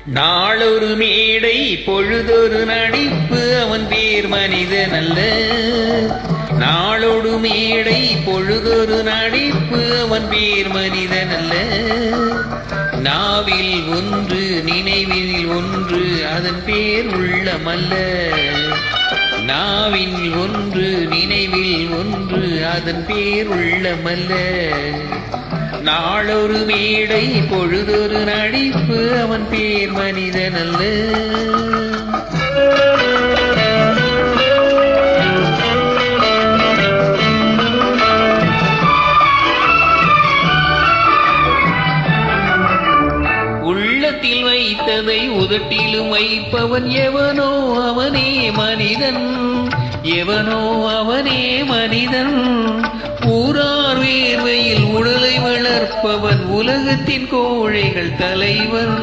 நாளொரு மேடை பொழுதொரு நடிப்பு அவன் பேர் மனிதன் அல்ல. நாளொரு மேடை பொழுதொரு நடிப்பு அவன் பேர் மனிதன் அல்ல. நாவில் ஒன்று நினைவில் ஒன்று அதன் பேர் உள்ளமல்ல. நாவில் ஒன்று நினைவில் ஒன்று அதன் பேர் உள்ளமல்ல. நாளொரு மேடை பொழுதொரு நடிப்பு அவன் பேர் மனிதன் அல்ல. உள்ளத்தில் வைத்ததை உதட்டிலும் வைப்பவன் எவனோ அவனே மனிதன். எவனோ அவனே மனிதன். ஊரார் வேர்வையில் உடலை வளர்ப்பவன் உலகத்தின் கோழைகள் தலைவன்.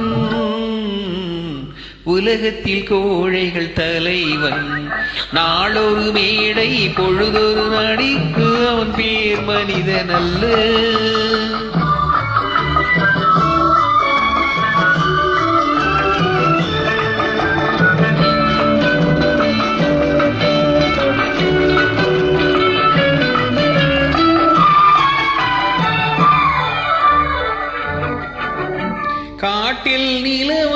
உலகத்தில் கோழைகள் தலைவன். நாளொரு மேடை பொழுதொரு நடிப்பு அவன் பேர் மனிதன் அல்ல. காட்டில் நிலவாய்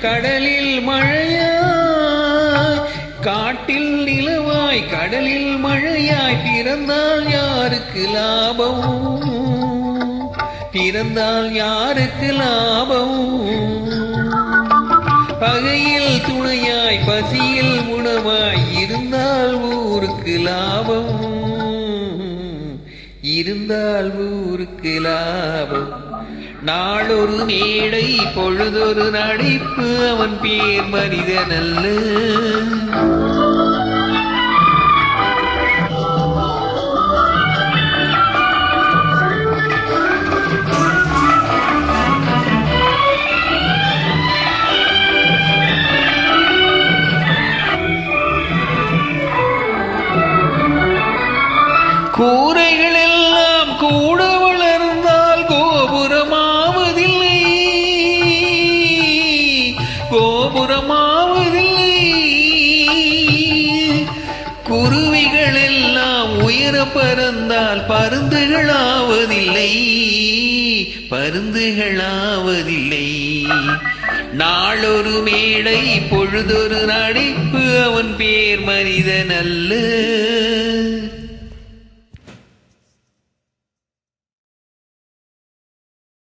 கடலில் மழையாய். காட்டில் நிலவாய் கடலில் மழையாய் பிறந்தால் யாருக்கு லாபம்? பிறந்தால் யாருக்கு லாபம்? பகையில் துணையாய் பசியில் உணவாய் இருந்தால் ஊருக்கு லாபம். இருந்தால் ஊருக்கு லாபம். நாளொரு மேடை பொழுதொரு நடிப்பு அவன் பேர் மனிதன் அல்ல. கூரைகள் எல்லாம் கூட வளர்ந்தால் கோபுரமாவதில்லை. கோபுரமாவதில்லை. குருவிகள் எல்லாம் உயர பறந்தால் பருந்துகளாவதில்லை. பருந்துகளாவதில்லை. நாளொரு மேடை பொழுதொரு நடிப்பு அவன் பேர் மனிதன் அல்ல.